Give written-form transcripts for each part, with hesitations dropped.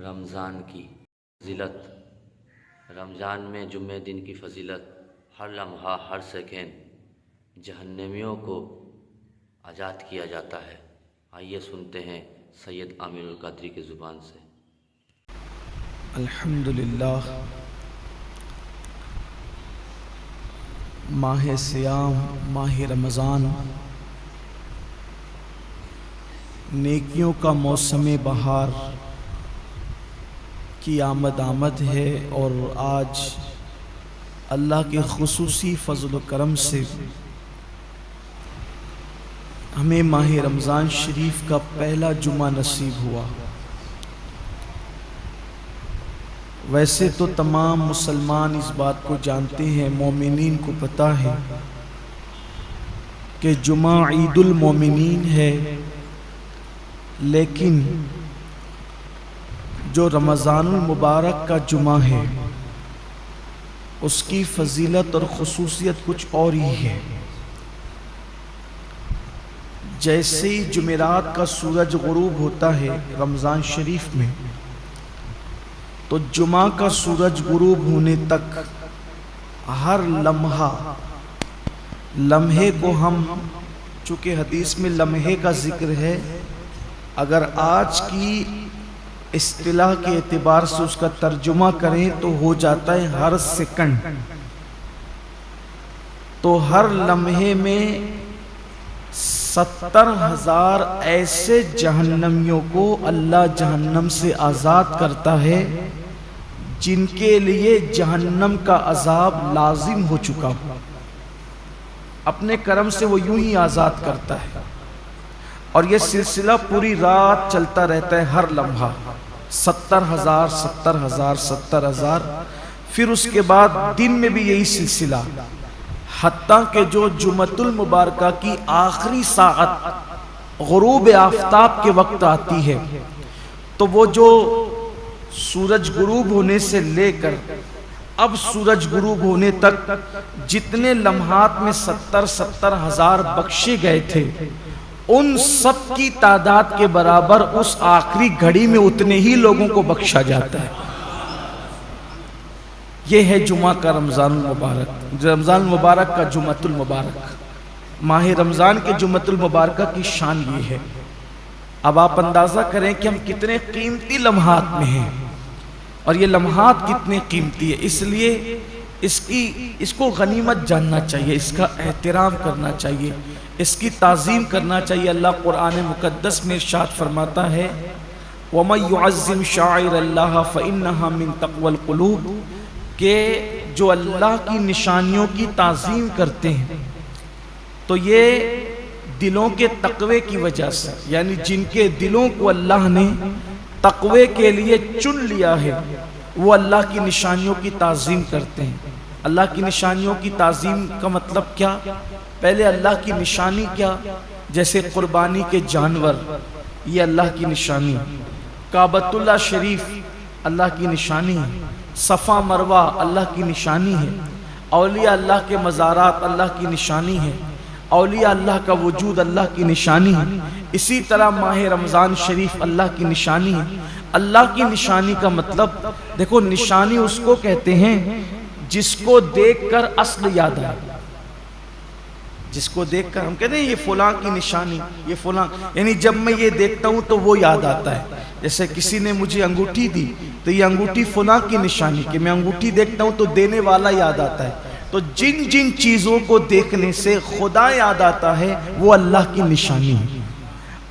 رمضان کی فضیلت، رمضان میں جمعہ دن کی فضیلت، ہر لمحہ ہر سیکنڈ جہنمیوں کو آزاد کیا جاتا ہے۔ آئیے سنتے ہیں سید امین القادری کی زبان سے۔ الحمدللہ، ماہ صیام، ماہ رمضان نیکیوں کا موسم بہار کی آمد ہے، اور آج اللہ کے خصوصی فضل و کرم سے ہمیں ماہ رمضان شریف کا پہلا جمعہ نصیب ہوا۔ ویسے تو تمام مسلمان اس بات کو جانتے ہیں، مومنین کو پتہ ہے کہ جمعہ عید المومنین ہے، لیکن جو رمضان المبارک کا جمعہ ہے اس کی فضیلت اور خصوصیت کچھ اور ہی ہے۔ جیسے ہی جمعرات کا سورج غروب ہوتا ہے رمضان شریف میں، تو جمعہ کا سورج غروب ہونے تک ہر لمحے کو ہم، چونکہ حدیث میں لمحے کا ذکر ہے، اگر آج کی اصطلاح کے اعتبار سے اس کا ترجمہ کریں تو ہو جاتا ہے ہر سیکنڈ۔ تو ہر لمحے میں 70,000 ایسے جہنمیوں کو اللہ جہنم سے آزاد کرتا ہے جن کے لیے جہنم کا عذاب لازم ہو چکا ہو، اپنے کرم سے وہ یوں ہی آزاد کرتا ہے، اور یہ سلسلہ پوری رات چلتا رہتا ہے، ہر لمحہ 70,000، پھر اس کے بعد دن میں بھی یہی سلسلہ، حتیٰ کہ جو جمعۃ المبارکہ کی آخری ساعت غروب آفتاب کے وقت آتی ہے، تو وہ جو سورج غروب ہونے سے لے کر اب سورج غروب ہونے تک جتنے لمحات میں 70,000 بخشے گئے تھے، ان سب کی تعداد کے برابر اس آخری گھڑی میں اتنے ہی لوگوں کو بخشا جاتا ہے۔ یہ ہے جمعہ کا رمضان المبارک، رمضان المبارک کا جمعۃ المبارک، ماہ رمضان کے جمعۃ المبارکہ کی شان یہ ہے۔ اب آپ اندازہ کریں کہ ہم کتنے قیمتی لمحات میں ہیں، اور یہ لمحات کتنے قیمتی ہے، اس لیے اس کو غنیمت جاننا چاہیے، اس کا احترام کرنا چاہیے، اس کی تعظیم کرنا چاہیے۔ اللہ قرآن مقدس میں ارشاد فرماتا ہے وَمَن يُعَظِّمْ شَعَائِرَ اللَّهِ فَإِنَّهَا مِن تَقْوَى الْقُلُوبِ، کہ جو اللہ کی نشانیوں کی تعظیم کرتے ہیں تو یہ دلوں کے تقوی کی وجہ سے، یعنی جن کے دلوں کو اللہ نے تقوی کے لیے چن لیا ہے، وہ اللہ کی نشانیوں کی تعظیم کرتے ہیں۔ اللہ کی نشانیوں کی تعظیم کا مطلب کیا؟ پہلے اللہ کی نشانی کیا؟ جیسے قربانی کے جانور، یہ اللہ کی نشانی، کعبۃ اللہ شریف اللہ کی نشانی ہے، صفا مروہ اللہ کی نشانی ہے، اولیاء اللہ کے مزارات اللہ کی نشانی ہے، اولیاء اللہ کا وجود اللہ کی نشانی ہے۔ اسی طرح ماہ رمضان شریف اللہ کی نشانی ہے۔ اللہ کی نشانی کا مطلب دیکھو، نشانی اس کو کہتے ہیں جس کو دیکھ کر اصل یاد آئے، جس کو دیکھ کر ہم کہتے ہیں یہ فلاں کی نشانی، یہ فلاں، یعنی جب میں یہ دیکھتا ہوں تو وہ یاد آتا ہے۔ جیسے کسی نے مجھے انگوٹھی دی تو یہ انگوٹھی فلاں کی نشانی، کہ میں انگوٹھی دیکھتا ہوں تو دینے والا یاد آتا ہے۔ تو جن چیزوں کو دیکھنے سے خدا یاد آتا ہے وہ اللہ کی نشانی ہے،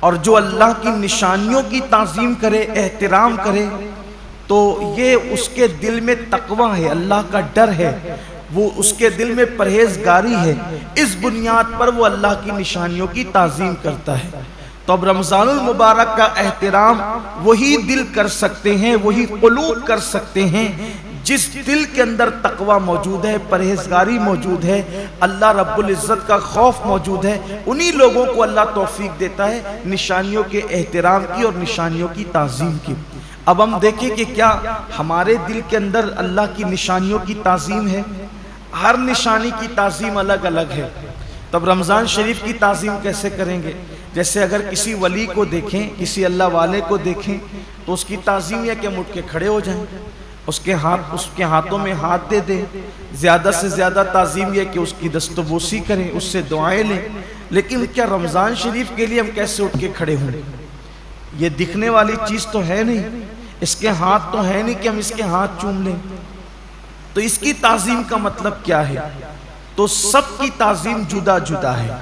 اور جو اللہ کی نشانیوں کی تعظیم کرے، احترام کرے، تو یہ اس کے دل میں تقوی ہے، اللہ کا ڈر ہے، وہ اس کے دل میں پرہیزگاری ہے، اس بنیاد پر وہ اللہ کی نشانیوں کی تعظیم کرتا ہے۔ تو اب رمضان المبارک کا احترام وہی دل کر سکتے ہیں، وہی قلوب کر سکتے ہیں جس دل کے اندر تقوی موجود ہے، پرہیزگاری موجود ہے، اللہ رب العزت کا خوف موجود ہے۔ انہی لوگوں کو اللہ توفیق دیتا ہے نشانیوں کے احترام کی اور نشانیوں کی تعظیم کی۔ اب ہم دیکھیں کہ کیا ہمارے دل کے اندر اللہ کی نشانیوں کی تعظیم ہے؟ ہر نشانی کی تعظیم الگ الگ ہے۔ تب رمضان شریف کی تعظیم کیسے کریں گے؟ جیسے اگر کسی ولی کو دیکھیں، کسی اللہ والے کو دیکھیں تو اس کی تعظیم یہ کہ ہم اٹھ کے کھڑے ہو جائیں، اس کے ہاتھوں میں ہاتھ دے دیں، زیادہ سے زیادہ تعظیم یہ کہ اس کی دست و بوسی کریں، اس سے دعائیں لیں۔ لیکن کیا رمضان شریف کے لیے ہم کیسے اٹھ کے کھڑے ہوں؟ یہ دکھنے والی چیز تو ہے نہیں، اس کے ہاتھ تو ہے نہیں کہ ہم اس کے ہاتھ چوم لیں، تو اس کی تعظیم کا مطلب کیا ہے؟ تو سب کی تعظیم جدا جدا ہے۔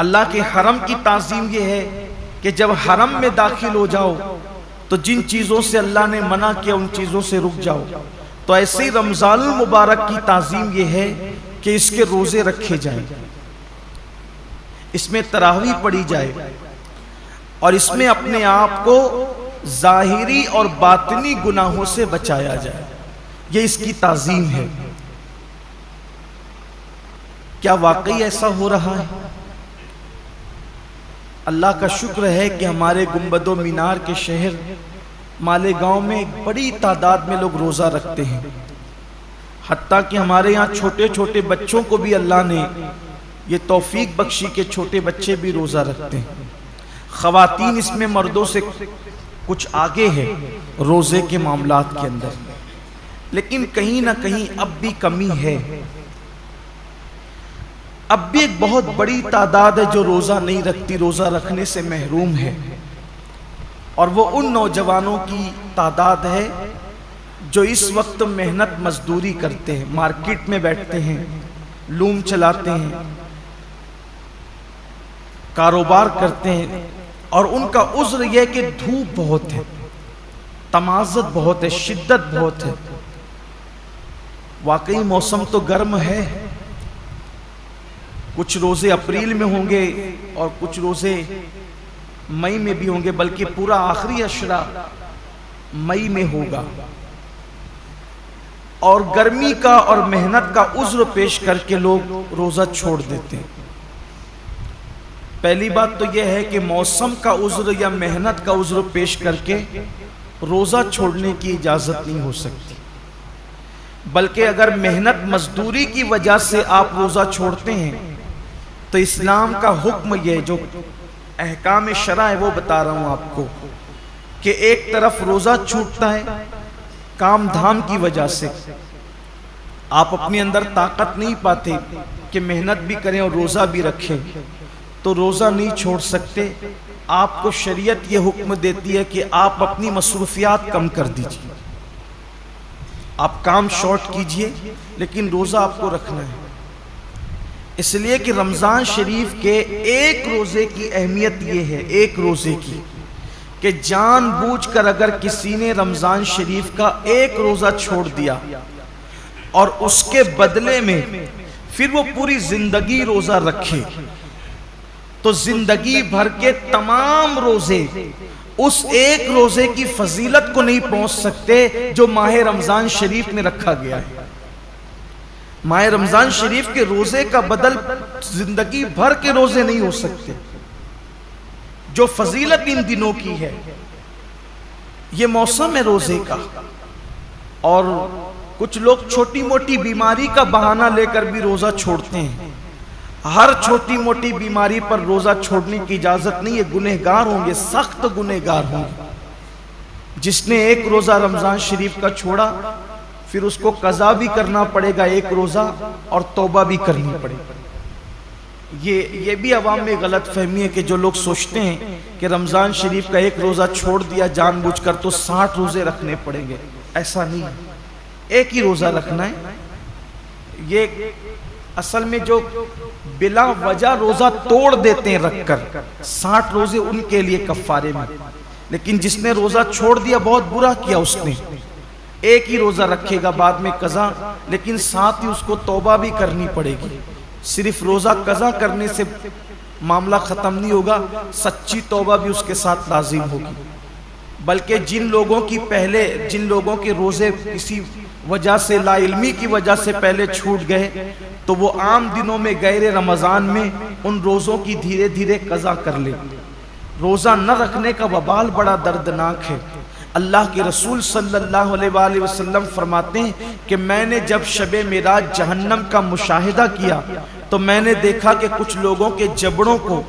اللہ کے حرم کی تعظیم یہ ہے کہ جب حرم میں داخل ہو جاؤ تو جن چیزوں سے اللہ نے منع کیا ان چیزوں سے رک جاؤ۔ تو ایسے ہی رمضان المبارک کی تعظیم یہ ہے کہ اس کے روزے رکھے جائیں، اس میں تراویح پڑھی جائے، اور اس میں اپنے آپ کو ظاہری اور باطنی گناہوں سے بچایا جائے۔ یہ اس کی تعظیم ہے۔ کیا واقعی ایسا ہو رہا ہے؟ اللہ کا شکر ہے کہ ہمارے گنبد و مینار کے شہر مالیگاؤں میں ایک بڑی تعداد میں لوگ روزہ رکھتے ہیں، حتیٰ کہ ہمارے یہاں چھوٹے چھوٹے بچوں کو بھی اللہ نے یہ توفیق بخشی کہ چھوٹے بچے بھی روزہ رکھتے ہیں۔ خواتین اس میں مردوں سے کچھ آگے ہے روزے کے معاملات کے اندر، لیکن کہیں نہ کہیں اب بھی کمی ہے۔ اب بھی ایک بہت بڑی تعداد ہے جو روزہ نہیں رکھتی، روزہ رکھنے سے محروم ہے، اور وہ ان نوجوانوں کی تعداد ہے جو اس وقت محنت مزدوری کرتے ہیں، مارکیٹ میں بیٹھتے ہیں، لوم چلاتے ہیں، کاروبار کرتے ہیں، اور ان کا عذر یہ کہ دھوپ بہت ہے، تمازت بہت ہے، شدت بہت ہے۔ واقعی موسم تو گرم ہے، کچھ روزے اپریل میں ہوں گے اور کچھ روزے مئی میں بھی ہوں گے، بلکہ پورا آخری عشرہ مئی میں ہوگا، اور گرمی کا اور محنت کا عذر پیش کر کے لوگ روزہ چھوڑ دیتے ہیں۔ پہلی بات تو یہ ہے کہ موسم کا عذر یا محنت کا عذر پیش کر کے روزہ چھوڑنے کی اجازت نہیں ہو سکتی، بلکہ اگر محنت مزدوری کی وجہ سے آپ روزہ چھوڑتے ہیں تو اسلام کا حکم یہ جو احکام شرع ہے وہ بتا رہا ہوں آپ کو، کہ ایک طرف روزہ چھوٹتا ہے کام دھام کی وجہ سے، آپ اپنے اندر طاقت نہیں پاتے کہ محنت بھی کریں اور روزہ بھی رکھیں، تو روزہ نہیں چھوڑ سکتے۔ آپ کو شریعت یہ حکم دیتی ہے کہ آپ اپنی مصروفیات کم کر دیجئے، آپ کام شارٹ کیجئے، لیکن روزہ آپ کو رکھنا ہے۔ اس لیے کہ رمضان شریف کے ایک روزے کی اہمیت یہ ہے، ایک روزے کی، کہ جان بوجھ کر اگر کسی نے رمضان شریف کا ایک روزہ چھوڑ دیا اور اس کے بدلے میں پھر وہ پوری زندگی روزہ رکھے، تو زندگی بھر کے تمام روزے اس ایک روزے کی فضیلت کو نہیں پہنچ سکتے جو ماہ رمضان شریف میں رکھا گیا ہے۔ ماہ رمضان شریف کے روزے کا بدل زندگی بھر کے روزے نہیں ہو سکتے۔ جو فضیلت ان دنوں کی ہے، یہ موسم ہے روزے کا، اور کچھ لوگ چھوٹی موٹی بیماری کا بہانہ لے کر بھی روزہ چھوڑتے ہیں۔ ہر چھوٹی موٹی بیماری پر روزہ چھوڑنے کی اجازت نہیں ہے، گنہگار ہوں گے، سخت گنہگار ہوں گے۔ جس نے ایک روزہ رمضان شریف کا چھوڑا پھر اس کو قضا بھی کرنا پڑے گا ایک روزہ، اور توبہ بھی کرنی پڑے گا۔ یہ بھی عوام میں غلط فہمی ہے کہ جو لوگ سوچتے ہیں کہ رمضان شریف کا ایک روزہ چھوڑ دیا جان بوجھ کر تو 60 روزے رکھنے پڑیں گے، ایسا نہیں ہے، ایک ہی روزہ رکھنا ہے۔ یہ اصل میں جو بلا وجہ روزہ توڑ دیتے ہیں رکھ کر، 60 روزے ان کے لیے کفارے میں، لیکن جس نے روزہ چھوڑ دیا بہت برا کیا، اس نے ایک ہی روزہ رکھے گا بعد میں قضا، لیکن ساتھ ہی اس کو توبہ بھی کرنی پڑے گی۔ صرف روزہ قضا کرنے سے معاملہ ختم نہیں ہوگا، سچی توبہ بھی اس کے ساتھ لازم ہوگی۔ بلکہ جن لوگوں کے روزے کسی وجہ سے، لا علمی کی وجہ سے پہلے چھوٹ گئے، تو وہ عام دنوں میں غیر رمضان میں ان روزوں کی دھیرے دھیرے قضا کر لے۔ روزہ نہ رکھنے کا وبال بڑا دردناک ہے۔ اللہ کے رسول صلی اللہ علیہ وآلہ وسلم فرماتے ہیں کہ میں نے جب شب معراج جہنم کا مشاہدہ کیا تو میں نے دیکھا کہ کچھ لوگوں کے جبڑوں کو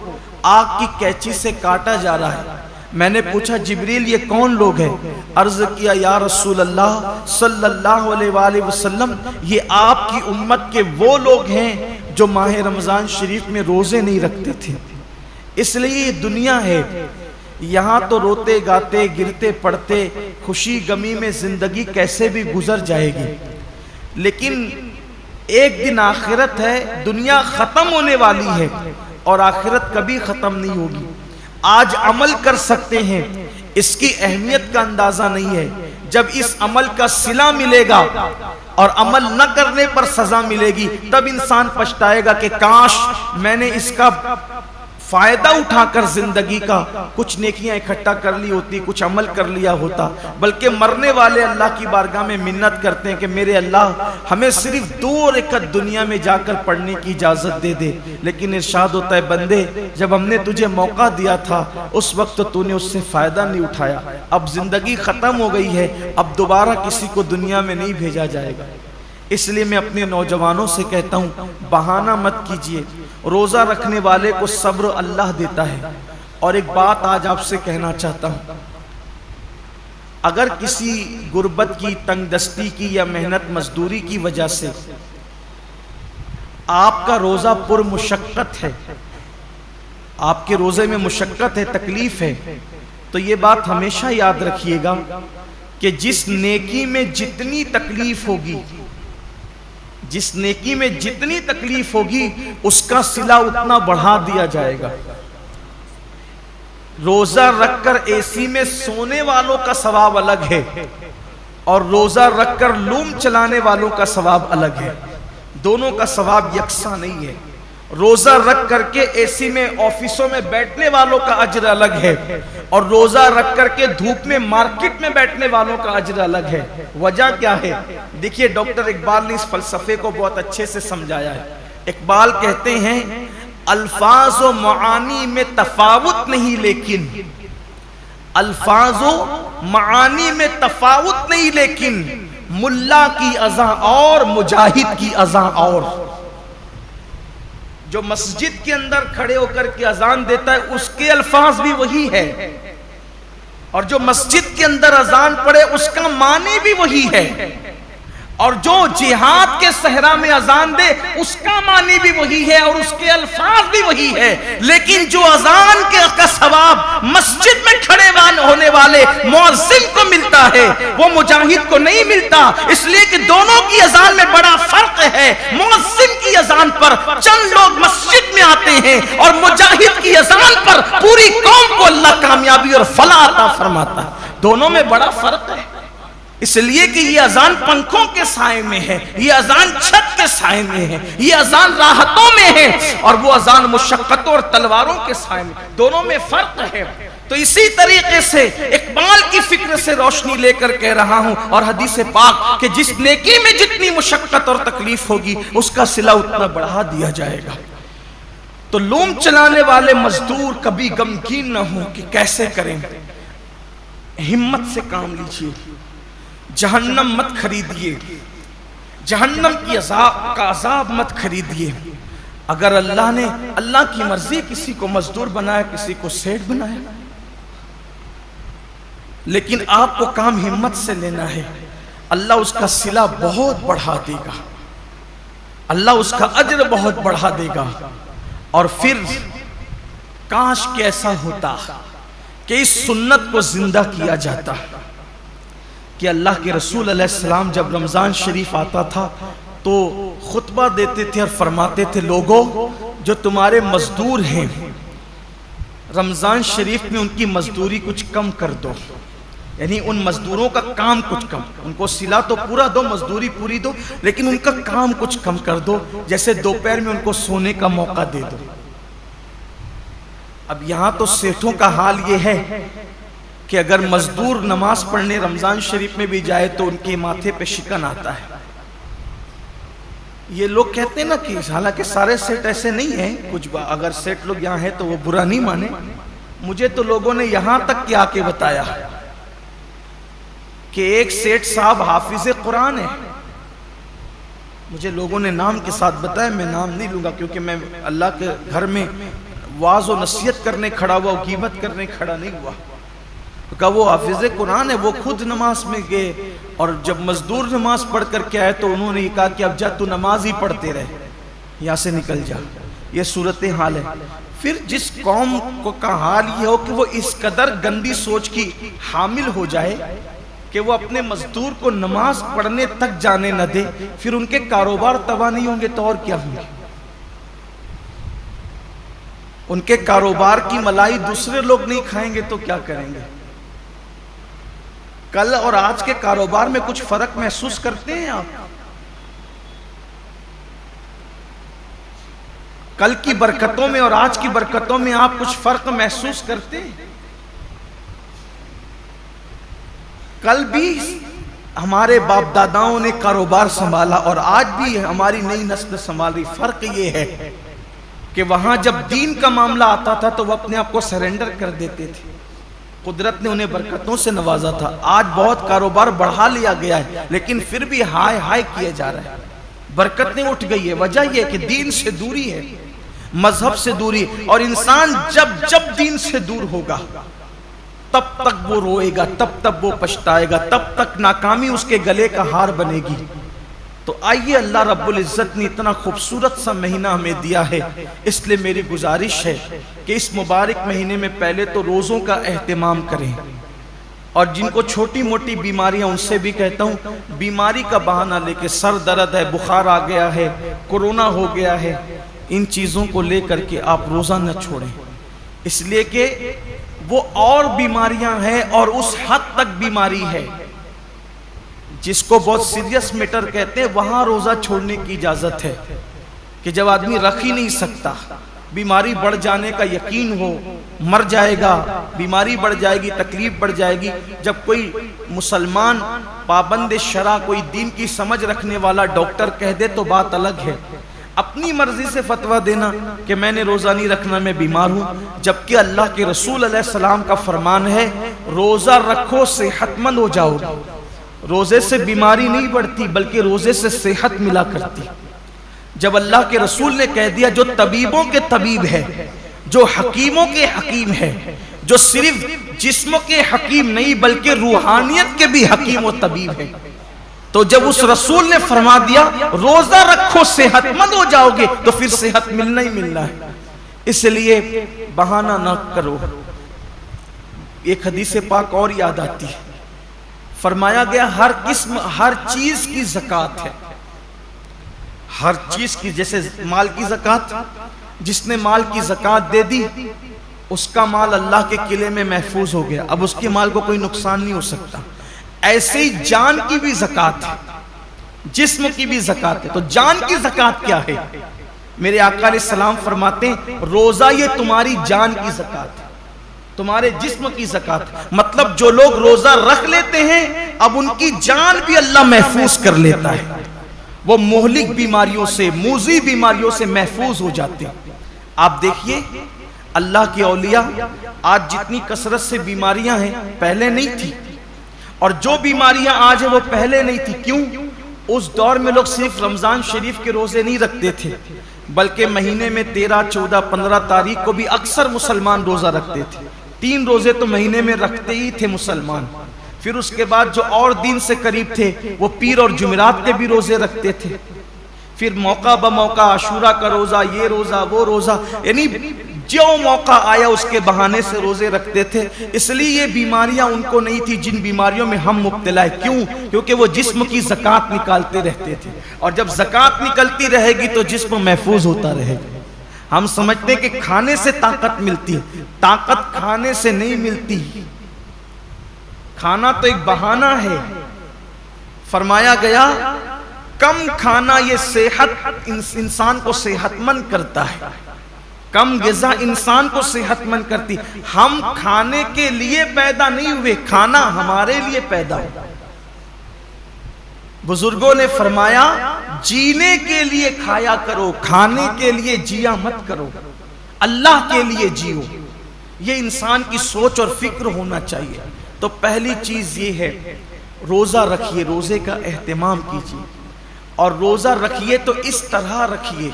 آگ کی کینچی سے کاٹا جا رہا ہے۔ میں نے پوچھا جبریل یہ کون لوگ ہیں؟ عرض کیا یا رسول اللہ صلی اللہ علیہ وآلہ وسلم یہ آپ کی امت کے وہ لوگ ہیں جو ماہ رمضان شریف میں روزے نہیں رکھتے تھے، اس لیے یہ دنیا ہے، یہاں تو روتے گاتے گرتے پڑتے خوشی غمی میں زندگی کیسے بھی گزر جائے گی، لیکن ایک دن آخرت ہے، دنیا ختم ہونے والی ہے اور آخرت کبھی ختم نہیں ہوگی۔ آج عمل کر سکتے ہیں، اس کی اہمیت کا اندازہ نہیں ہے، جب اس عمل کا صلہ ملے گا اور عمل نہ کرنے پر سزا ملے گی تب انسان پچھتائے گا کہ کاش میں نے اس کا فائدہ اٹھا کر زندگی کا کچھ نیکیاں اکٹھا کر لی ہوتی، کچھ عمل کر لیا ہوتا۔ بلکہ مرنے والے اللہ کی بارگاہ میں منت کرتے ہیں کہ میرے اللہ ہمیں صرف 2 رکعت دنیا میں جا کر پڑھنے کی اجازت دے دے، لیکن ارشاد ہوتا ہے بندے جب ہم نے تجھے موقع دیا تھا اس وقت تو نے اس سے فائدہ نہیں اٹھایا، اب زندگی ختم ہو گئی ہے، اب دوبارہ کسی کو دنیا میں نہیں بھیجا جائے گا۔ اس لیے میں اپنے نوجوانوں سے کہتا ہوں بہانہ مت کیجئے، روزہ رکھنے والے کو صبر اللہ دیتا ہے۔ اور ایک بات آج آپ سے کہنا چاہتا ہوں، اگر کسی غربت کی، تنگ دستی کی یا محنت مزدوری کی وجہ سے آپ کا روزہ پر مشقت ہے، آپ کے روزے میں مشقت ہے، تکلیف ہے، تو یہ بات ہمیشہ یاد رکھیے گا کہ جس نیکی میں جتنی تکلیف ہوگی، جس نیکی میں جتنی تکلیف ہوگی اس کا صلہ اتنا بڑھا دیا جائے گا۔ روزہ رکھ کر اے سی میں سونے والوں کا ثواب الگ ہے اور روزہ رکھ کر لوم چلانے والوں کا ثواب الگ ہے، دونوں کا ثواب یکساں نہیں ہے۔ روزہ رکھ کر کے اے سی میں آفیسوں میں بیٹھنے والوں کا اجر الگ ہے اور روزہ رکھ کر کے دھوپ میں مارکیٹ میں بیٹھنے والوں کا اجر الگ ہے۔ وجہ کیا ہے؟ دیکھیے ڈاکٹر اقبال نے اس فلسفے کو بہت اچھے سے سمجھایا ہے۔ اقبال کہتے ہیں الفاظ و معانی میں تفاوت نہیں، لیکن الفاظ و معانی میں تفاوت نہیں، لیکن ملا کی اذاں اور مجاہد کی اذاں اور۔ جو مسجد کے اندر کھڑے ہو کر کے اذان دیتا ہے اس کے الفاظ بھی وہی ہے، اور جو مسجد کے اندر اذان پڑے اس کا معنی بھی وہی ہے، اور جو جہاد کے صحرا میں اذان دے اس کا معنی بھی وہی ہے اور اس کے الفاظ بھی وہی ہے، لیکن جو اذان کا ثواب مسجد میں کھڑے ہونے والے مؤذن کو ملتا ہے وہ مجاہد کو نہیں ملتا، اس لیے کہ دونوں کی اذان میں بڑا فرق ہے۔ مؤذن کی اذان پر چند لوگ مسجد میں آتے ہیں اور مجاہد کی اذان پر پوری قوم کو اللہ کامیابی اور فلاح عطا فرماتا ہے، دونوں میں بڑا فرق ہے۔ اس لیے کہ یہ اذان پنکھوں کے سائے میں ہے، یہ اذان چھت کے سائے میں ہے، یہ اذان راحتوں میں ہے، اور وہ اذان مشقتوں اور تلواروں کے سائے میں، دونوں میں فرق ہے۔ تو اسی طریقے سے اقبال کی فکر سے روشنی لے کر کہہ رہا ہوں اور حدیث پاک کہ جس نیکی میں جتنی مشقت اور تکلیف ہوگی اس کا صلہ اتنا بڑھا دیا جائے گا۔ تو لوم چلانے والے مزدور کبھی غمگین نہ ہوں کہ کیسے کریں، ہمت سے کام لیجئے، جہنم مت خریدیے، جہنم کی کا عذاب مت خریدیے۔ اگر اللہ کی مرضی کسی کو مزدور بنایا، کسی کو سیٹ بنایا، لیکن آپ کو کام ہمت سے لینا ہے، اللہ اس کا صلہ بہت بڑھا دے گا، اللہ اس کا اجر بہت بڑھا دے گا۔ اور پھر کاش کہ ایسا ہوتا کہ اس سنت کو زندہ کیا جاتا کہ اللہ کے رسول علیہ السلام جب رمضان شریف آتا تھا تو خطبہ دیتے تھے اور فرماتے تھے لوگوں جو تمہارے مزدور ہیں رمضان شریف میں ان کی مزدوری کچھ کم کر دو، یعنی ان مزدوروں کا کام کچھ کم، ان کو صلہ تو پورا دو، مزدوری پوری دو، لیکن ان کا کام کچھ کم کر دو، جیسے دوپہر میں ان کو سونے کا موقع دے دو۔ اب یہاں تو سیٹھوں کا حال یہ ہے کہ اگر مزدور نماز پڑھنے رمضان شریف میں بھی جائے تو ان کے ماتھے پہ شکن آتا ہے۔ یہ لوگ کہتے ہیں نا کہ حالانکہ سارے سیٹ ایسے نہیں ہیں، کچھ اگر سیٹ لوگ یہاں ہیں تو وہ برا نہیں مانے، مجھے تو لوگوں نے یہاں تک کیا کے بتایا کہ ایک سیٹ صاحب حافظ قرآن ہے، مجھے لوگوں نے نام کے ساتھ بتایا، میں نام نہیں لوں گا کیونکہ میں اللہ کے گھر میں واعظ و نصیحت کرنے کھڑا ہوا، غیبت کرنے کھڑا نہیں ہوا۔ کہا وہ حافظ قرآن ہے، وہ خود نماز میں گئے، اور جب مزدور نماز پڑھ کر کے آئے تو انہوں نے کہا کہ اب جا تو نماز ہی پڑھتے رہے، یہاں سے نکل جا۔ یہ صورتحال ہے۔ پھر جس قوم کو کا حال یہ ہو کہ وہ اس قدر گندی سوچ کی حامل ہو جائے کہ وہ اپنے مزدور کو نماز پڑھنے تک جانے نہ دے، پھر ان کے کاروبار تباہ نہیں ہوں گے تو اور کیا ہوں گے؟ ان کے کاروبار کی ملائی دوسرے لوگ نہیں کھائیں گے تو کیا کریں گے؟ کل اور آج کے کاروبار میں کچھ فرق محسوس کرتے ہیں آپ؟ کل کی برکتوں میں اور آج کی برکتوں میں آپ کچھ فرق محسوس کرتے ہیں؟ کل بھی ہمارے باپ داداؤں نے کاروبار سنبھالا اور آج بھی ہماری نئی نسل سنبھال رہی۔ فرق یہ ہے کہ وہاں جب دین کا معاملہ آتا تھا تو وہ اپنے آپ کو سرنڈر کر دیتے تھے، قدرت نے انہیں برکتوں سے نوازا تھا۔ آج بہت کاروبار بڑھا لیا گیا ہے لیکن پھر بھی ہائے ہائے کیا جا رہا ہے، برکتیں اٹھ گئی ہے۔ وجہ یہ کہ دین سے دوری ہے، مذہب سے دوری، اور انسان جب دین سے دور ہوگا تب تک وہ روئے گا، تب تک وہ پچھتائے گا، تب تک ناکامی اس کے گلے کا ہار بنے گی۔ تو آئیے، اللہ رب العزت نے اتنا خوبصورت سا مہینہ ہمیں دیا ہے، اس لیے میری گزارش ہے کہ اس مبارک مہینے میں پہلے تو روزوں کا اہتمام کریں، اور جن کو چھوٹی موٹی بیماریاں ان سے بھی کہتا ہوں بیماری کا بہانہ لے کے، سر درد ہے، بخار آ گیا ہے، کورونا ہو گیا ہے، ان چیزوں کو لے کر کے آپ روزہ نہ چھوڑیں، اس لیے کہ وہ اور بیماریاں ہیں اور اس حد تک بیماری ہے جس کو بہت سیریس میٹر کہتے ہیں، وہاں روزہ چھوڑنے کی اجازت ہے کہ جب آدمی رکھ ہی نہیں سکتا، بیماری بڑھ جانے کا یقین ہو، مر جائے گا، بیماری بڑھ جائے گی، تکلیف بڑھ جائے گی۔ جب کوئی مسلمان پابند شرع، کوئی دین کی سمجھ رکھنے والا ڈاکٹر کہہ دے تو بات الگ ہے، اپنی مرضی سے فتویٰ دینا کہ میں نے روزہ نہیں رکھنا، میں بیمار ہوں، جبکہ اللہ کے رسول علیہ السلام کا فرمان ہے روزہ رکھو صحت مند ہو جاؤ گے۔ روزے سے بیماری نہیں بڑھتی بلکہ روزے سے صحت ملا کرتی۔ جب اللہ کے رسول نے کہہ دیا جو طبیبوں کے طبیب ہے، جو حکیموں کے حکیم ہے، جو صرف جسم کے حکیم نہیں بلکہ روحانیت کے بھی حکیم و طبیب ہے، تو جب اس رسول نے فرما دیا روزہ رکھو صحت مند ہو جاؤ گے تو پھر صحت ملنا ہی ملنا ہے۔ اس لیے بہانہ نہ کرو۔ ایک حدیث پاک اور یاد آتی ہے، فرمایا گیا ہر قسم، ہر چیز کی زکوٰۃ ہے، ہر چیز کی، جیسے مال کی زکوٰۃ، جس نے مال کی زکوٰۃ دے دی اس کا مال اللہ کے قلعے میں محفوظ ہو گیا، اب اس کے مال کو کوئی نقصان نہیں ہو سکتا۔ ایسے ہی جان کی بھی زکوٰۃ ہے، جسم کی بھی زکوٰۃ ہے۔ تو جان کی زکوٰۃ کیا ہے؟ میرے آقا علیہ السلام فرماتے ہیں روزہ یہ تمہاری جان کی زکوٰۃ ہے، تمہارے جسم کی زکوٰۃ۔ مطلب جو لوگ روزہ رکھ لیتے ہیں اب ان کی جان بھی اللہ محفوظ کر لیتا ہے، وہ مہلک بیماریوں سے، موذی بیماریوں سے محفوظ ہو جاتے ہیں۔ آپ دیکھیے اللہ کے اولیاء، آج جتنی کثرت سے بیماریاں ہیں پہلے نہیں تھی، اور جو بیماریاں آج ہیں وہ پہلے نہیں تھی۔ کیوں؟ اس دور میں لوگ صرف رمضان شریف کے روزے نہیں رکھتے تھے بلکہ مہینے میں 13، 14، 15 تاریخ کو بھی اکثر مسلمان روزہ رکھتے تھے۔ 3 روزے تو مہینے میں رکھتے ہی تھے مسلمان۔ پھر اس کے بعد جو اور دین سے قریب تھے وہ پیر اور جمعرات کے بھی روزے رکھتے تھے۔ پھر موقع بموقع عاشورہ کا روزہ، یہ روزہ، وہ روزہ، یعنی جو موقع آیا اس کے بہانے سے روزے رکھتے تھے۔ اس لیے یہ بیماریاں ان کو نہیں تھی جن بیماریوں میں ہم مبتلا ہیں۔ کیوں؟ کیونکہ وہ جسم کی زکوٰۃ نکالتے رہتے تھے، اور جب زکوٰۃ نکلتی رہے گی تو جسم محفوظ ہوتا رہے گا۔ ہم سمجھتے ہیں کہ کھانے سے طاقت ملتی ہے، طاقت کھانے سے نہیں ملتی، کھانا تو ایک بہانہ ہے۔ فرمایا گیا کم کھانا یہ صحت انسان کو صحت مند کرتا ہے، کم غذا انسان کو صحت مند کرتی۔ ہم کھانے کے لیے پیدا نہیں ہوئے، کھانا ہمارے لیے پیدا ہوا۔ بزرگوں نے فرمایا جینے کے لیے کھایا کرو، کھانے کے لیے جیا مت کرو، اللہ کے لیے جیو۔ یہ انسان کی سوچ اور فکر ہونا چاہیے۔ تو پہلی چیز یہ ہے روزہ رکھیے، روزے کا اہتمام کیجیے۔ اور روزہ رکھیے تو اس طرح رکھیے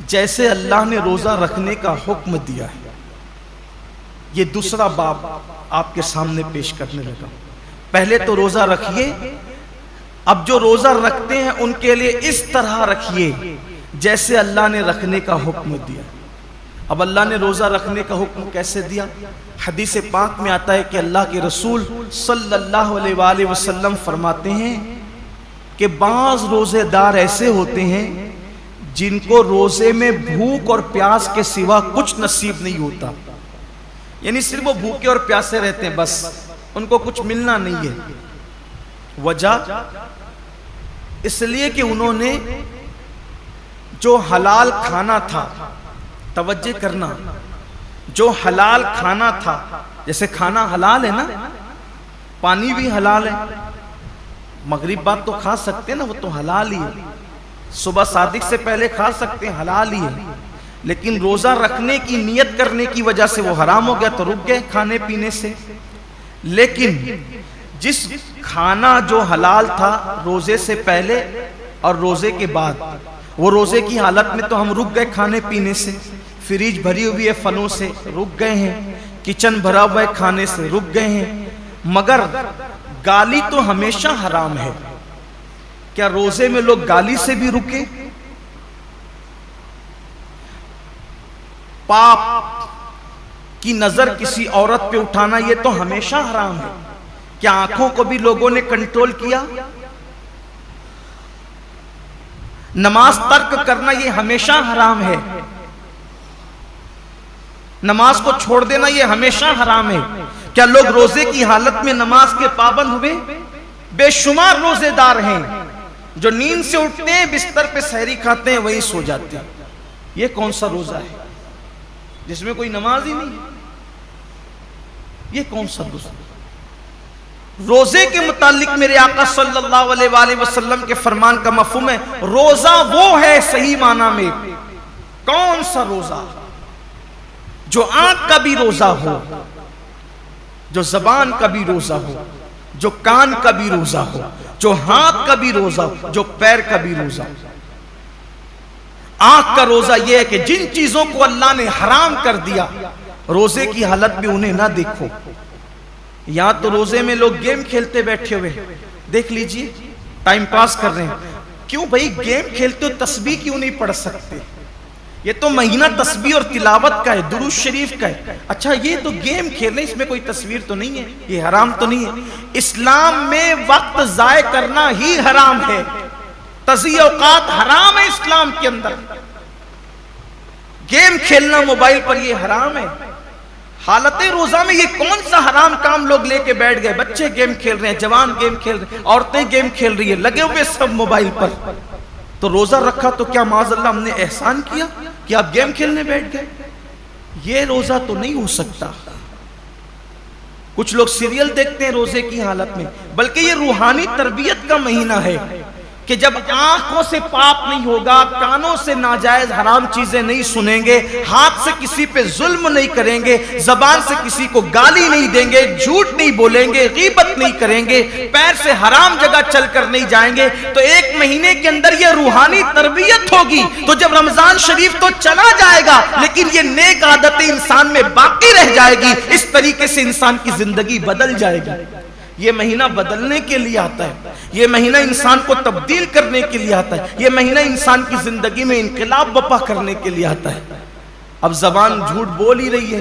جیسے اللہ نے روزہ رکھنے کا حکم دیا ہے۔ یہ دوسرا باب آپ کے سامنے پیش کرنے لگا۔ پہلے تو روزہ رکھیے، اب جو روزہ رکھتے ہیں ان کے لیے اس طرح رکھیے جیسے اللہ نے رکھنے کا حکم دیا۔ اب اللہ نے روزہ رکھنے کا حکم کیسے دیا؟ حدیث پاک میں آتا ہے کہ اللہ کے رسول صلی اللہ علیہ وآلہ وسلم فرماتے ہیں کہ بعض روزے دار ایسے ہوتے ہیں جن کو روزے میں بھوک اور پیاس کے سوا کچھ نصیب نہیں ہوتا، یعنی صرف وہ بھوکے اور پیاسے رہتے ہیں، بس ان کو کچھ ملنا نہیں ہے۔ وجہ اس لیے کہ انہوں نے جو حلال کھانا تھا، توجہ کرنا، جو حلال کھانا تھا، جیسے کھانا حلال ہے نا، پانی بھی حلال ہے، مغرب بعد تو کھا سکتے ہیں نا، وہ تو حلال ہی ہے، صبح صادق سے پہلے کھا سکتے ہیں، حلال ہی ہے، لیکن روزہ رکھنے کی نیت کرنے کی وجہ سے وہ حرام ہو گیا تو رک گئے کھانے پینے سے۔ لیکن جس کھانا جو حلال تھا روزے سے پہلے اور روزے کے بعد، وہ روزے کی حالت میں تو ہم رک گئے کھانے پینے سے، فریج بھری ہوئی ہے پھلوں سے رک گئے ہیں، کچن بھرا ہوا ہے کھانے سے رک گئے ہیں، مگر گالی تو ہمیشہ حرام ہے۔ کیا روزے میں لوگ گالی سے بھی رکے؟ پاپ کی نظر کسی عورت پہ اٹھانا یہ تو ہمیشہ حرام ہے۔ کیا آنکھوں کو بھی لوگوں نے کنٹرول کیا؟ نماز ترک کرنا یہ ہمیشہ حرام ہے، نماز کو چھوڑ دینا یہ ہمیشہ حرام ہے۔ کیا لوگ روزے کی حالت میں نماز کے پابند ہوئے؟ بے شمار روزے دار ہیں جو نیند سے اٹھتے ہیں، بستر پہ سحری کھاتے ہیں، وہیں سو جاتے ہیں۔ یہ کون سا روزہ ہے جس میں کوئی نماز ہی نہیں ہے؟ یہ کون سا روزہ؟ روزے کے متعلق میرے آقا صلی اللہ علیہ وآلہ وسلم کے فرمان کا مفہوم ہے، روزہ وہ ہے صحیح معنی میں، کون سا روزہ؟ جو آنکھ کا بھی روزہ ہو، جو زبان کا بھی روزہ ہو، جو کان کا بھی روزہ ہو، جو ہاتھ کا بھی روزہ ہو، جو پیر کا بھی روزہ ہو۔ آنکھ کا روزہ یہ ہے کہ جن چیزوں کو اللہ نے حرام کر دیا روزے کی حالت میں انہیں نہ دیکھو۔ یہاں تو روزے میں لوگ گیم کھیلتے بیٹھے ہوئے، دیکھ لیجئے ٹائم پاس کر رہے ہیں۔ کیوں بھائی گیم کھیلتے ہو، تسبیح کیوں نہیں پڑھ سکتے؟ یہ تو مہینہ تسبیح اور تلاوت کا ہے، درود شریف کا ہے۔ اچھا یہ تو گیم کھیل رہے ہیں، اس میں کوئی تصویر تو نہیں ہے، یہ حرام تو نہیں ہے؟ اسلام میں وقت ضائع کرنا ہی حرام ہے، تضییع اوقات حرام ہے اسلام کے اندر۔ گیم کھیلنا موبائل پر یہ حرام ہے۔ حالت روزہ میں یہ کون سا حرام کام لوگ لے کے بیٹھ گئے؟ بچے گیم کھیل رہے ہیں، جوان گیم کھیل رہے ہیں، عورتیں گیم کھیل رہی ہیں، لگے ہوئے سب موبائل پر۔ تو روزہ رکھا تو کیا معاذ اللہ ہم نے احسان کیا کہ آپ گیم کھیلنے بیٹھ گئے؟ یہ روزہ تو نہیں ہو سکتا۔ کچھ لوگ سیریل دیکھتے ہیں روزے کی حالت میں، بلکہ یہ روحانی تربیت کا مہینہ ہے کہ جب آنکھوں سے پاپ نہیں ہوگا، کانوں سے ناجائز حرام چیزیں نہیں سنیں گے، ہاتھ سے کسی پہ ظلم نہیں کریں گے، زبان سے کسی کو گالی نہیں دیں گے، جھوٹ نہیں بولیں گے، غیبت نہیں کریں گے، پیر سے حرام جگہ چل کر نہیں جائیں گے، تو ایک مہینے کے اندر یہ روحانی تربیت ہوگی۔ تو جب رمضان شریف تو چلا جائے گا لیکن یہ نیک عادتیں انسان میں باقی رہ جائے گی، اس طریقے سے انسان کی زندگی بدل جائے گی۔ یہ مہینہ بدلنے کے لیے آتا ہے، یہ مہینہ انسان کو تبدیل کرنے کے لیے آتا ہے، یہ مہینہ انسان کی زندگی میں انقلاب برپا کرنے کے لیے آتا ہے۔ اب زبان جھوٹ بول ہی رہی ہے،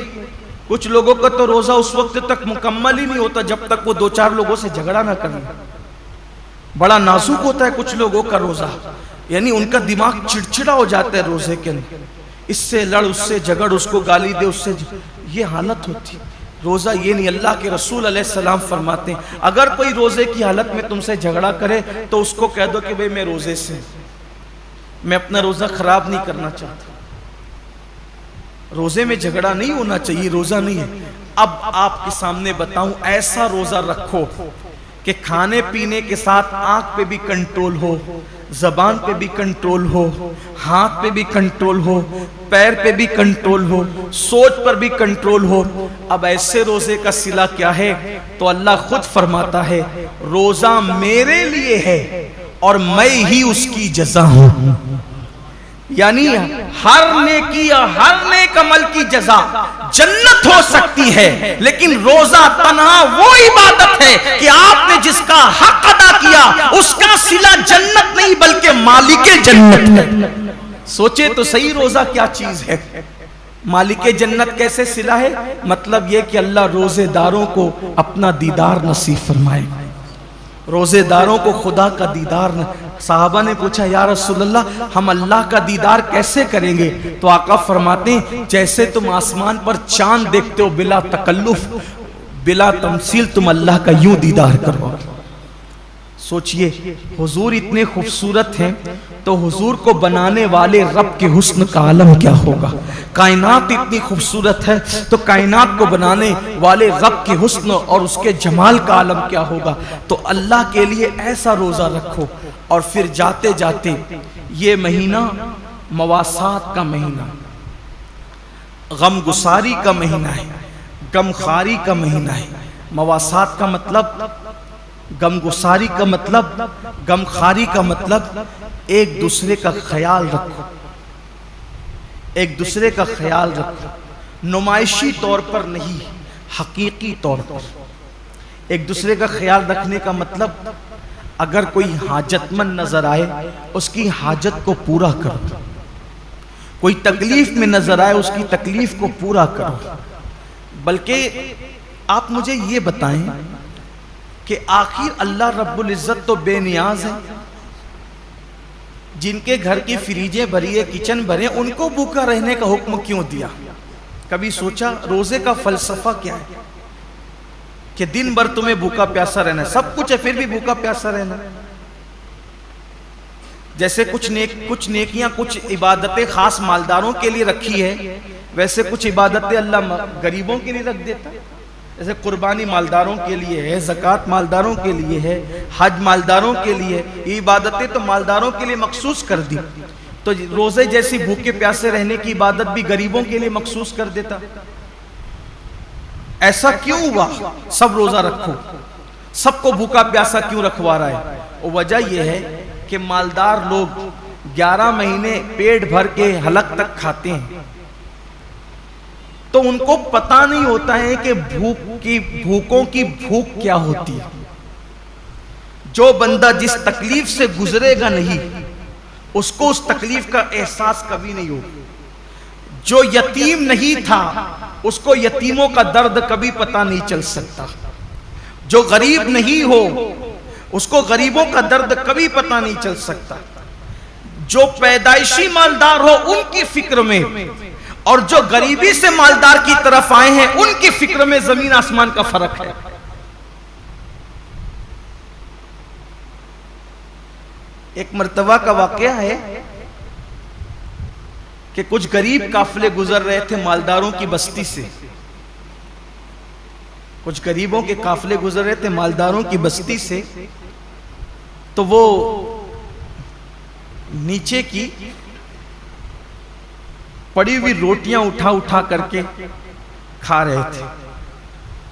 کچھ لوگوں کا تو روزہ اس وقت تک مکمل ہی نہیں ہوتا جب تک وہ دو چار لوگوں سے جھگڑا نہ کریں۔ بڑا نازک ہوتا ہے کچھ لوگوں کا روزہ، یعنی ان کا دماغ چڑچڑا ہو جاتا ہے روزے کے اندر، اس سے لڑ، اس سے جھگڑ، اس کو گالی دے، اس سے یہ حالت ہوتی ہے۔ روزہ یہ نہیں، اللہ کے رسول علیہ السلام فرماتے ہیں اگر کوئی روزے کی حالت میں تم سے جھگڑا کرے تو اس کو کہہ دو کہ بھئی میں روزے سے، میں اپنا روزہ خراب نہیں کرنا چاہتا۔ روزے میں جھگڑا نہیں ہونا چاہیے، روزہ نہیں ہے۔ اب آپ کے سامنے بتاؤں، ایسا روزہ رکھو کہ کھانے پینے کے ساتھ آنکھ پہ بھی کنٹرول ہو، زبان پہ بھی کنٹرول ہو، ہاتھ پہ بھی کنٹرول ہو، پیر پہ بھی کنٹرول ہو، سوچ پر بھی کنٹرول ہو۔ اب ایسے روزے کا صلہ کیا ہے؟ تو اللہ خود فرماتا ہے روزہ میرے لیے ہے، اور میں ہی اس کی جزا ہوں. یعنی ہر نیکی یا ہر نیک عمل کی جزا جنت ہو سکتی ہے، لیکن روزہ تنہا وہ عبادت ہے کہ آپ نے جس کا حق ادا کیا اس کا صلہ جنت نہیں بلکہ مالک جنت ہے. سوچے تو صحیح روزہ کیا چیز ہے. مالک جنت کیسے صلہ ہے؟ مطلب یہ کہ اللہ روزے داروں کو اپنا دیدار نصیب فرمائے، روزے داروں کو خدا کا دیدار. صحابہ نے پوچھا یا رسول اللہ ہم اللہ کا دیدار کیسے کریں گے؟ تو آقا فرماتے ہیں جیسے تم آسمان پر چاند دیکھتے ہو بلا تکلف بلا تمثیل، تم اللہ کا یوں دیدار کرو. سوچئے حضور اتنے خوبصورت ہیں تو حضور کو بنانے والے رب کے حسن کا عالم کیا ہوگا. کائنات اتنی خوبصورت ہے تو کائنات کو بنانے والے رب کے حسن اور اس کے جمال کا عالم کیا ہوگا. تو اللہ کے لیے ایسا روزہ رکھو. اور پھر جاتے جاتے یہ مہینہ مواسات کا مہینہ، غم گساری کا مہینہ ہے، غم خاری کا مہینہ ہے. مواسات کا مطلب، غم گساری کا مطلب، غم خاری کا مطلب ایک دوسرے کا خیال رکھو، ایک دوسرے کا خیال رکھو. نمائشی طور پر نہیں، حقیقی طور پر. ایک دوسرے کا خیال رکھنے کا مطلب اگر کوئی حاجت مند نظر آئے اس کی حاجت کو پورا کرو، کوئی تکلیف میں نظر آئے اس کی تکلیف کو پورا کرو. بلکہ آپ مجھے یہ بتائیں کہ آخر اللہ رب العزت تو بے نیاز ہے. جن کے گھر کی فریجیں بھری ہے، کچن بھرے، ان کو بھوکا رہنے کا حکم کیوں دیا؟ کبھی سوچا روزے کا فلسفہ کیا ہے کہ دن بھر تمہیں بھوکا پیاسا رہنا ہے، سب کچھ ہے پھر بھی بھوکا پیاسا رہنا. جیسے کچھ نیکیاں کچھ عبادتیں خاص مالداروں کے لیے رکھی ہے، ویسے کچھ عبادتیں اللہ غریبوں کے لیے رکھ دیتا ہے. جیسے قربانی مالداروں کے لیے ہے، زکوٰۃ مالداروں کے لیے ہے، حج مالداروں کے لیے. یہ عبادتیں تو مالداروں کے لیے مخصوص کر دی. تو روزے جیسی بھوکے پیاسے رہنے کی عبادت بھی غریبوں کے لیے مخصوص کر دیتا. ایسا کیوں ہوا؟ سب روزہ رکھو، سب کو بھوکا پیاسا کیوں رکھوا رہا ہے؟ وجہ یہ ہے کہ مالدار لوگ 11 مہینے پیٹ بھر کے حلق تک کھاتے ہیں، تو ان کو پتہ نہیں ہوتا ہے کہ بھوکوں کی بھوک کیا ہوتی ہے. جو بندہ جس تکلیف سے گزرے گا نہیں اس کو اس تکلیف کا احساس کبھی نہیں ہوگا. جو یتیم نہیں تھا اس کو یتیموں کا درد کبھی پتہ نہیں چل سکتا. جو غریب نہیں ہو اس کو غریبوں کا درد کبھی پتہ نہیں چل سکتا. جو پیدائشی مالدار ہو ان کی فکر میں اور جو غریبی سے مالدار کی طرف آئے ہیں ان کی فکر میں زمین آسمان کا فرق ہے. ایک مرتبہ کا واقعہ ہے کہ کچھ غریب قافلے گزر رہے تھے مالداروں کی بستی سے. کچھ غریبوں کے قافلے گزر رہے تھے مالداروں کی بستی سے، تو وہ نیچے کی پڑی ہوئی روٹیاں اٹھا کر کے کھا رہے تھے.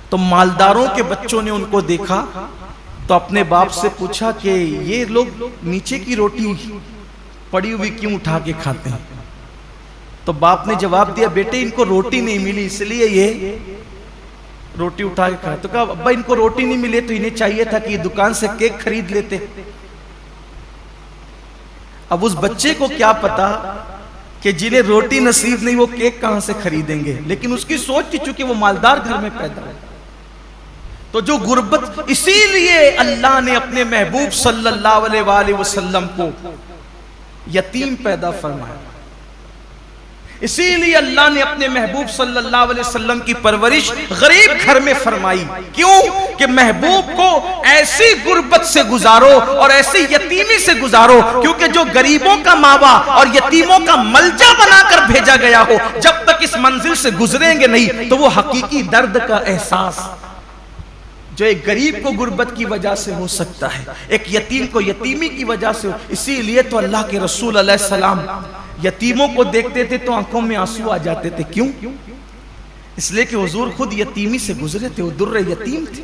تو مالداروں کے بچوں نے ان کو دیکھا تو اپنے باپ سے پوچھا کہ یہ لوگ نیچے کی روٹی پڑی ہوئی کیوں اٹھا کے کھاتے ہیں؟ تو باپ نے جواب دیا بیٹے ان کو روٹی نہیں ملی اس لیے یہ روٹی اٹھا کے کھاتے. تو کہا ابا ان کو روٹی نہیں ملے تو انہیں چاہیے تھا کہ یہ دکان سے کیک خرید لیتے. اب اس بچے کو کیا پتا کہ جنہیں روٹی نصیب نہیں وہ کیک کہاں سے خریدیں گے، لیکن اس کی سوچ تھی چونکہ وہ مالدار گھر میں پیدا ہے. تو جو غربت، اسی لیے اللہ نے اپنے محبوب صلی اللہ علیہ وآلہ وسلم کو یتیم پیدا فرمایا. اسی لیے اللہ نے اپنے محبوب صلی اللہ علیہ وسلم کی پرورش غریب گھر میں فرمائی. کیوں؟ کہ محبوب کو ایسی غربت سے گزارو اور ایسی یتیمی سے گزارو، کیونکہ جو غریبوں کا ماوا اور یتیموں کا ملجا بنا کر بھیجا گیا ہو، جب تک اس منزل سے گزریں گے نہیں تو وہ حقیقی درد کا احساس جو ایک غریب کو غربت کی وجہ سے ہو سکتا ہے، ایک یتیم کو یتیمی کی وجہ سے ہو. اسی لیے تو اللہ کے رسول علیہ السلام یتیموں کو دیکھتے تھے تو آنکھوں میں آنسو آ جاتے تھے. کیوں؟ اس لیے کہ حضور خود یتیمی سے گزرے تھے، وہ در یتیم تھے.